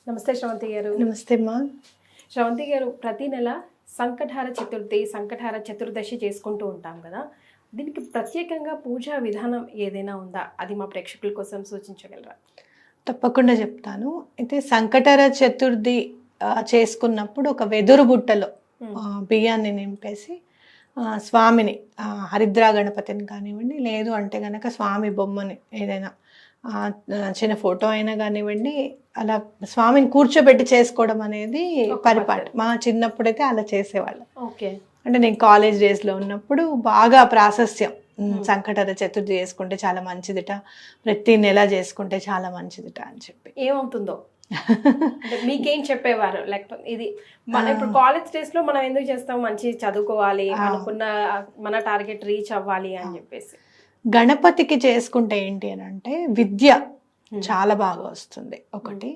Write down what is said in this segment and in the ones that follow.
నమస్తే శ్రవంతి గారు. నమస్తే అమ్మా. శ్రవంతి గారు, ప్రతి నెల సంకటహార చతుర్థి, సంకటహార చతుర్దశి చేసుకుంటూ ఉంటాం కదా. దీనికి ప్రత్యేకంగా పూజా విధానం ఏదైనా ఉందా? అది మా ప్రేక్షకుల కోసం సూచించగలరా? తప్పకుండా చెప్తాను. అయితే సంకటహర చతుర్థి చేసుకున్నప్పుడు ఒక వెదురు బుట్టలో బియ్యాన్ని నింపేసి స్వామిని హరిద్రా గణపతిని కానివ్వండి, లేదు అంటే కనుక స్వామి బొమ్మని ఏదైనా చిన్న ఫోటో అయినా కానివ్వండి, అలా స్వామిని కూర్చోబెట్టి చేసుకోవడం అనేది పరిపాటి. మా చిన్నప్పుడైతే అలా చేసేవాళ్ళం. ఓకే. అంటే నేను కాలేజ్ డేస్లో ఉన్నప్పుడు బాగా ప్రాశస్త్యం, సంకటహర చతుర్థి చేసుకుంటే చాలా మంచిదిట, ప్రతి నెల చేసుకుంటే చాలా మంచిదిట అని చెప్పి. ఏమవుతుందో అంటే మీకేం చెప్పేవారు? లేకపోతే ఇది మన ఇప్పుడు కాలేజ్ డేస్ లో మనం ఎందుకు చేస్తాం? మంచి చదువుకోవాలి, అనుకున్న మన టార్గెట్ రీచ్ అవ్వాలి అని చెప్పేసి. గణపతికి చేసుకుంటే ఏంటి అని అంటే విద్య చాలా బాగా వస్తుంది ఒకటి.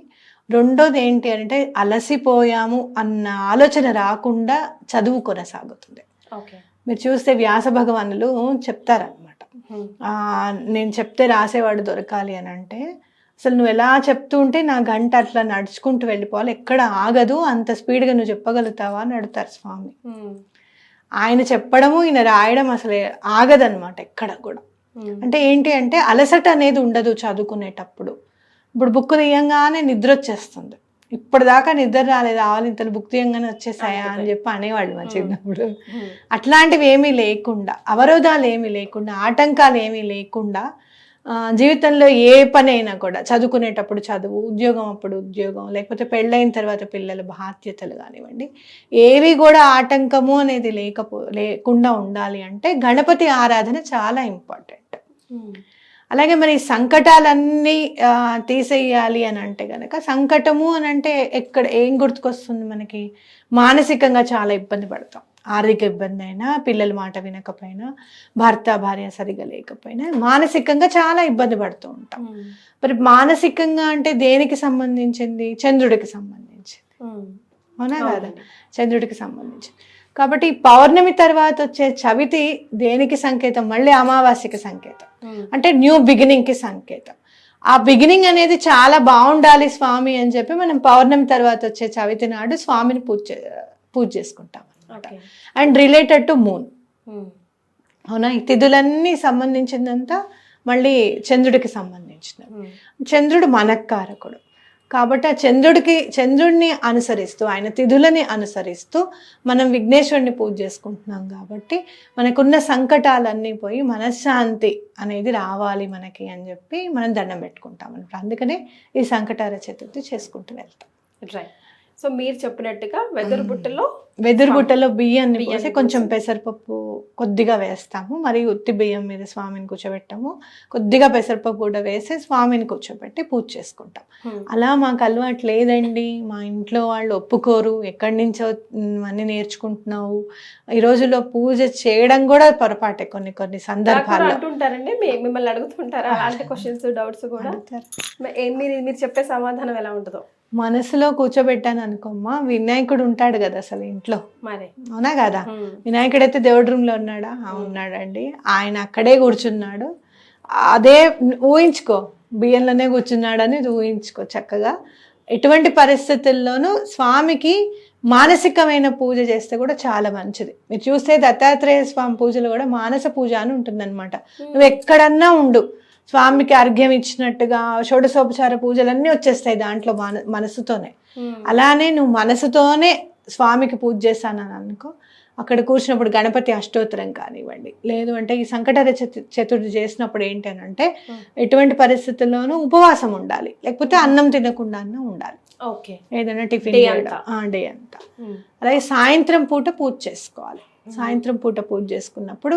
రెండోది ఏంటి అంటే అలసిపోయాము అన్న ఆలోచన రాకుండా చదువు కొనసాగుతుంది. మీరు చూస్తే వ్యాస భగవానులు చెప్తారనమాట, నేను చెప్తే రాసేవాడు దొరకాలి అని అంటే, అసలు నువ్వు ఎలా చెప్తూ ఉంటే నా గంట అట్లా నడుచుకుంటూ వెళ్ళిపోవాలి, ఎక్కడ ఆగదు, అంత స్పీడ్గా నువ్వు చెప్పగలుగుతావా అని అడుగుతారు స్వామి. ఆయన చెప్పడము ఈయన రాయడం అసలు ఆగదనమాట ఎక్కడ కూడా. అంటే ఏంటి అంటే అలసట అనేది ఉండదు చదువుకునేటప్పుడు. ఇప్పుడు బుక్ తీయంగానే నిద్ర వచ్చేస్తుంది, ఇప్పటిదాకా నిద్ర రాలేదు, ఆవలింతలు బుక్ తీయంగానే వచ్చేసాయా అని చెప్పి అనేవాళ్ళు మా చిన్నప్పుడు. అట్లాంటివి ఏమీ లేకుండా, అవరోధాలు ఏమీ లేకుండా, ఆటంకాలు ఏమీ లేకుండా జీవితంలో ఏ పని అయినా కూడా, చదువుకునేటప్పుడు చదువు, ఉద్యోగం అప్పుడు ఉద్యోగం, లేకపోతే పెళ్ళైన తర్వాత పిల్లల బాధ్యతలు కానివ్వండి, ఏవి కూడా ఆటంకము అనేది లేకుండా ఉండాలి అంటే గణపతి ఆరాధన చాలా ఇంపార్టెంట్. అలాగే మరి సంకటాలన్నీ తీసేయాలి అని అంటే కనుక, సంకటము అని అంటే ఎక్కడ ఏం గుర్తుకొస్తుంది మనకి? మానసికంగా చాలా ఇబ్బంది పడతాం. ఆర్థిక ఇబ్బంది అయినా, పిల్లల మాట వినకపోయినా, భర్త భార్య సరిగా లేకపోయినా మానసికంగా చాలా ఇబ్బంది పడుతూ ఉంటాం. మరి మానసికంగా అంటే దేనికి సంబంధించింది? చంద్రుడికి సంబంధించింది, అవునా కదా? చంద్రుడికి సంబంధించింది. కాబట్టి పౌర్ణమి తర్వాత వచ్చే చవితి దేనికి సంకేతం? మళ్ళీ అమావాస్యకి సంకేతం, అంటే న్యూ బిగినింగ్ కి సంకేతం. ఆ బిగినింగ్ అనేది చాలా బాగుండాలి స్వామి అని చెప్పి మనం పౌర్ణమి తర్వాత వచ్చే చవితి నాడు స్వామిని పూజ చేసుకుంటాం అనమాట. అండ్ రిలేటెడ్ టు మూన్, అవునా? ఈ తిథులన్నీ సంబంధించిందంతా మళ్ళీ చంద్రుడికి సంబంధించినది. చంద్రుడు మనక్కారకుడు కాబట్టి ఆ చంద్రుడిని అనుసరిస్తూ, ఆయన తిథులని అనుసరిస్తూ మనం విఘ్నేశ్వరుని పూజ చేసుకుంటున్నాం. కాబట్టి మనకున్న సంకటాలన్నీ పోయి మనశ్శాంతి అనేది రావాలి మనకి అని చెప్పి మనం దండం పెట్టుకుంటాం అనమాట. అందుకనే ఈ సంకటహార చతుర్థి చేసుకుంటూ వెళ్తాం. రైట్. సో మీరు చెప్పినట్టుగా వెదురు బుట్టలో బియ్యాన్ని పోసి కొంచెం పెసరపప్పు కొద్దిగా వేస్తాము, మరి ఉత్తి బియ్యం మీద స్వామిని కూర్చోబెట్టాము, కొద్దిగా పెసరపప్పు కూడా వేసి స్వామిని కూర్చోబెట్టి పూజ చేసుకుంటాం. అలా మాకు అలవాటు లేదండి, మా ఇంట్లో వాళ్ళు ఒప్పుకోరు, ఎక్కడి నుంచో అన్ని నేర్చుకుంటున్నావు, ఈ రోజుల్లో పూజ చేయడం కూడా పొరపాటే కొన్ని సందర్భాల్లో అంటుంటారండి. మిమ్మల్ని అడుగుతుంటారా అలాంటి క్వశ్చన్స్, డౌట్స్ కూడా? మీరు చెప్పే సమాధానం ఎలా ఉంటుందో? మనసులో కూర్చోబెట్టాను అనుకోమ్మా, వినాయకుడు ఉంటాడు కదా అసలు ఇంట్లో, మరి అవునా కదా? వినాయకుడు అయితే దేవుడి రూమ్ లో ఉన్నాడా? ఉన్నాడండి. ఆయన అక్కడే కూర్చున్నాడు, అదే ఊహించుకో, బియ్యంలోనే కూర్చున్నాడు అనేది ఊహించుకో చక్కగా. ఎటువంటి పరిస్థితుల్లోనూ స్వామికి మానసికమైన పూజ చేస్తే కూడా చాలా మంచిది. మీరు చూస్తే దత్తాత్రేయ స్వామి పూజలు కూడా మానస పూజ అని ఉంటుందన్నమాట. నువ్వు ఎక్కడన్నా ఉండు, స్వామికి అర్ఘ్యం ఇచ్చినట్టుగా షోడశోపచార పూజలన్నీ వచ్చేస్తాయి దాంట్లో మనసుతోనే. అలానే నువ్వు మనసుతోనే స్వామికి పూజ చేస్తానని అనుకో, అక్కడ కూర్చున్నప్పుడు గణపతి అష్టోత్తరం కానివ్వండి, లేదు అంటే ఈ సంకటహర చతుర్థి చేసినప్పుడు ఏంటనంటే ఎటువంటి పరిస్థితుల్లోనూ ఉపవాసం ఉండాలి, లేకపోతే అన్నం తినకుండా ఉండాలి. ఓకే. ఏదైనా టిఫిన్ డే అంతా. అలాగే సాయంత్రం పూట పూజ చేసుకోవాలి. సాయంత్రం పూట పూజ చేసుకున్నప్పుడు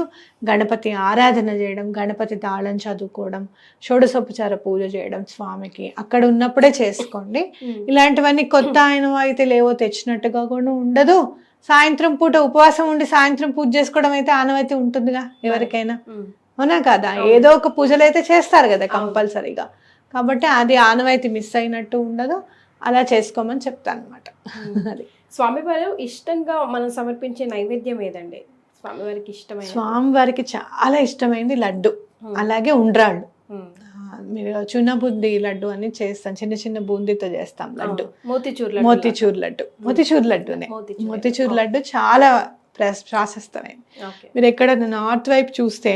గణపతి ఆరాధన చేయడం, గణపతి తాళం చదువుకోవడం, షోడశోపచార పూజ చేయడం స్వామికి అక్కడ ఉన్నప్పుడే చేసుకోండి. ఇలాంటివన్నీ కొత్త ఆయన అయితే లేవో తెచ్చినట్టుగా కూడా ఉండదు. సాయంత్రం పూట ఉపవాసం ఉండి సాయంత్రం పూజ చేసుకోవడం అయితే ఆనవాయితీ ఉంటుందిగా ఎవరికైనా, అవునా కదా? ఏదో ఒక పూజలు అయితే చేస్తారు కదా కంపల్సరీగా. కాబట్టి అది ఆనవాయితీ మిస్ అయినట్టు ఉండదు, అలా చేసుకోమని చెప్తాను అనమాట. అది స్వామివారు ఇష్టంగా మనం సమర్పించే నైవేద్యం ఏదండి? స్వామివారికి ఇష్టమైన, స్వామివారికి చాలా ఇష్టమైంది లడ్డు, అలాగే ఉండ్రాళ్ళు. మీరు చున్న బూందీ లడ్డు అని చేస్తాం, చిన్న చిన్న బూందీతో చేస్తాం లడ్డు. మోతిచూర్ మోతిచూర్ లడ్డునే. మోతిచూర్ లడ్డు చాలా ప్రాశస్తమైంది. మీరు ఎక్కడ నార్త్ వైపు చూస్తే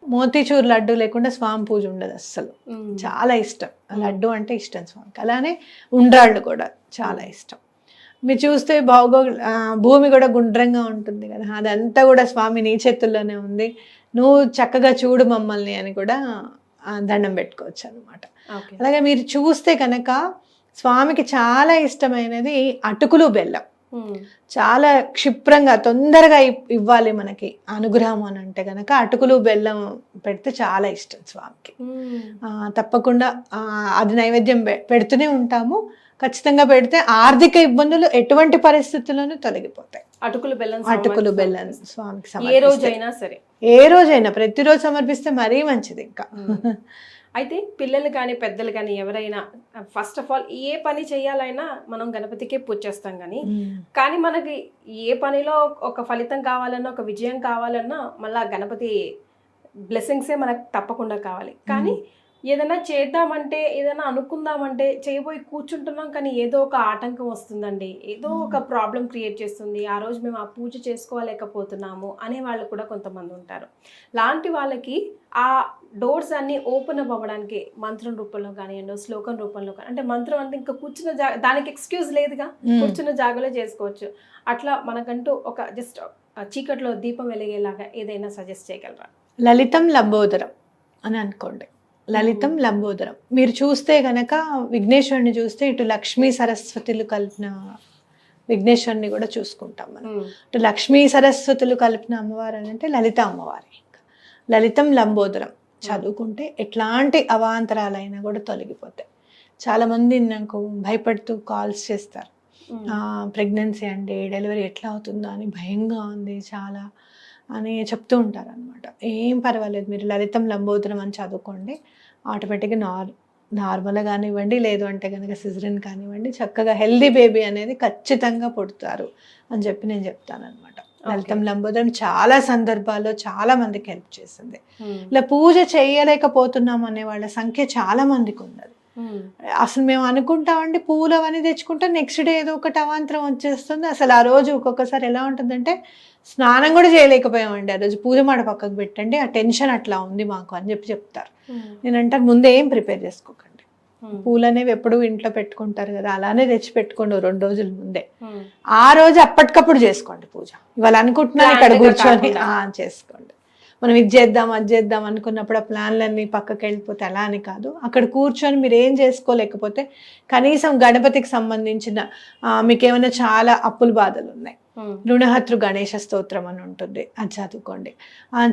మోతిచూర్ లడ్డు లేకుండా స్వామి పూజ ఉండదు అస్సలు. చాలా ఇష్టం లడ్డు అంటే ఇష్టం స్వామికి. అలానే ఉండ్రాళ్ళు కూడా చాలా ఇష్టం. మీరు చూస్తే భూమి కూడా గుండ్రంగా ఉంటుంది కదా, అదంతా కూడా స్వామి నీ చేతుల్లోనే ఉంది, నువ్వు చక్కగా చూడు మమ్మల్ని అని కూడా దండం పెట్టుకోవచ్చు అనమాట. అలాగే మీరు చూస్తే కనుక స్వామికి చాలా ఇష్టమైనది అటుకులు బెల్లం. చాలా క్షిప్రంగా తొందరగా ఇవ్వాలి మనకి అనుగ్రహం అని అంటే కనుక అటుకులు బెల్లం పెడితే చాలా ఇష్టం స్వామికి. తప్పకుండా అది నైవేద్యం పెడుతూనే ఉంటాము. ఖచ్చితంగా పెడితే ఆర్థిక ఇబ్బందులు ఎటువంటి పరిస్థితుల్లోనూ తొలగిపోతాయి. అటుకులు బెల్లం స్వామికి ఏ రోజైనా సరే, ఏ రోజైనా ప్రతిరోజు సమర్పిస్తే మరీ మంచిది. ఇంకా అయితే పిల్లలు కానీ పెద్దలు కానీ ఎవరైనా ఫస్ట్ ఆఫ్ ఆల్ ఏ పని చేయాలైనా మనం గణపతికే పూజ చేస్తాం కానీ మనకి ఏ పనిలో ఒక ఫలితం కావాలన్నా, ఒక విజయం కావాలన్నా మళ్ళీ గణపతి బ్లెస్సింగ్సే మనకు తప్పకుండా కావాలి. కానీ ఏదైనా చేద్దామంటే, ఏదైనా అనుకుందామంటే చేయబోయి కూర్చుంటున్నాం కానీ ఏదో ఒక ఆటంకం వస్తుందండి, ఏదో ఒక ప్రాబ్లం క్రియేట్ చేస్తుంది, ఆ రోజు మేము ఆ పూజ చేసుకోలేకపోతున్నాము అనే వాళ్ళు కూడా కొంతమంది ఉంటారు. లాంటి వాళ్ళకి ఆ డోర్స్ అన్ని ఓపెన్ అవ్వడానికి మంత్రం రూపంలో కానివ్వండి, శ్లోకం రూపంలో కానీ, అంటే మంత్రం అంటే ఇంకా కూర్చున్న దానికి ఎక్స్క్యూజ్ లేదుగా, కూర్చున్న జాగాలో చేసుకోవచ్చు. అట్లా మనకంటూ ఒక జస్ట్ చీకట్లో దీపం వెలిగేలాగా ఏదైనా సజెస్ట్ చేయగలరా? లలితం లంబోదరం అని అనుకోండి. లలితం లంబోదరం మీరు చూస్తే గనక విఘ్నేశ్వరుని చూస్తే ఇటు లక్ష్మీ సరస్వతులు కలిపిన విఘ్నేశ్వరుని కూడా చూసుకుంటాం మనం. ఇటు లక్ష్మీ సరస్వతులు కలిపిన అమ్మవారు అని అంటే లలిత అమ్మవారి. లలితం లంబోదరం చదువుకుంటే ఎట్లాంటి అవాంతరాలైనా కూడా తొలగిపోతాయి. చాలామంది నాకు భయపడుతూ కాల్స్ చేస్తారు, ప్రెగ్నెన్సీ అండి, డెలివరీ ఎట్లా అవుతుందో అని భయంగా ఉంది చాలా అని చెప్తూ ఉంటారు అనమాట. ఏం పర్వాలేదు, మీరు లలితం లంబోదరం అని చదువుకోండి, ఆటోమేటిక్గా నార్మల్గా కానివ్వండి, లేదు అంటే కనుక సిజరిన్ కానివ్వండి, చక్కగా హెల్దీ బేబీ అనేది ఖచ్చితంగా పుడతారు అని చెప్పి నేను చెప్తాను అనమాట. లలితం లంబోదరం చాలా సందర్భాల్లో చాలా మందికి హెల్ప్ చేసింది. ఇలా పూజ చేయలేకపోతున్నాం అనే వాళ్ళ సంఖ్య చాలా మందికి ఉన్నది. అసలు మేము అనుకుంటామండి పూలు అవన్నీ తెచ్చుకుంటే నెక్స్ట్ డే ఏదో ఒకటి అవాంతరం వచ్చేస్తుంది. అసలు ఆ రోజు ఒక్కొక్కసారి ఎలా ఉంటుందంటే స్నానం కూడా చేయలేకపోయామండి, ఆ రోజు పూజ మాట పక్కకు పెట్టండి, ఆ టెన్షన్ అట్లా ఉంది మాకు అని చెప్పి చెప్తారు. నేనంటాను ముందే ఏం ప్రిపేర్ చేసుకోకండి, పూలు అనేవి ఎప్పుడు ఇంట్లో పెట్టుకుంటారు కదా, అలానే తెచ్చి పెట్టుకోండి 2 రోజుల ముందే. ఆ రోజు అప్పటికప్పుడు చేసుకోండి పూజ. ఇవాళ అనుకుంటున్నాను ఇక్కడ కూర్చొని చేసుకోండి. మనం ఇది చేద్దాం అది చేద్దాం అనుకున్నప్పుడు ఆ ప్లాన్లన్నీ పక్కకి వెళ్ళిపోతే అలా అని కాదు, అక్కడ కూర్చొని మీరు ఏం చేసుకోలేకపోతే కనీసం గణపతికి సంబంధించిన మీకు ఏమైనా చాలా అప్పుల బాధలు ఉన్నాయి, రుణహత్రు గణేశ స్తోత్రం అని ఉంటుంది, అది చదువుకోండి.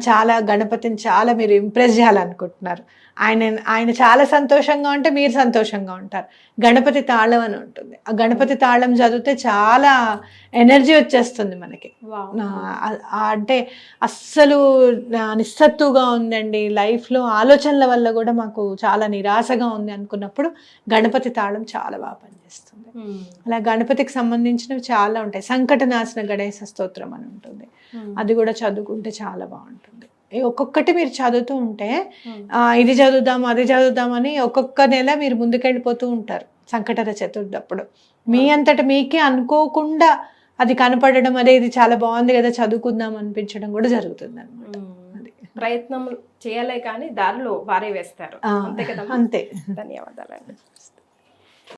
చాలా గణపతిని చాలా మీరు ఇంప్రెస్ చేయాలనుకుంటున్నారు, ఆయన చాలా సంతోషంగా ఉంటే మీరు సంతోషంగా ఉంటారు. గణపతి తాళం అని ఉంటుంది, ఆ గణపతి తాళం చదివితే చాలా ఎనర్జీ వచ్చేస్తుంది మనకి. అంటే అస్సలు నిస్సత్తుగా ఉందండి లైఫ్లో, ఆలోచనల వల్ల కూడా మాకు చాలా నిరాశగా ఉంది అనుకున్నప్పుడు గణపతి తాళం చాలా బాగా పనిచేస్తుంది. అలా గణపతికి సంబంధించినవి చాలా ఉంటాయి. సంకటనాశన గణేశ స్తోత్రం అని ఉంటుంది, అది కూడా చదువుకుంటే చాలా బాగుంటుంది. ఒక్కొక్కటి మీరు చదువుతూ ఉంటే ఇది చదువుదాం అది చదువుదామని ఒక్కొక్క నెల మీరు ముందుకెళ్ళిపోతూ ఉంటారు. సంకటర చతుర్థి అప్పుడు మీ అంతటా మీకే అనుకోకుండా అది కనపడడం, అదే ఇది చాలా బాగుంది కదా చదువుకుందాం అనిపించడం కూడా జరుగుతుంది అనమాట. ప్రయత్నం చేయాలే కానీ దారిలో వారే వేస్తారు, అంతే కదా. అంతే. ధన్యవాదాలు.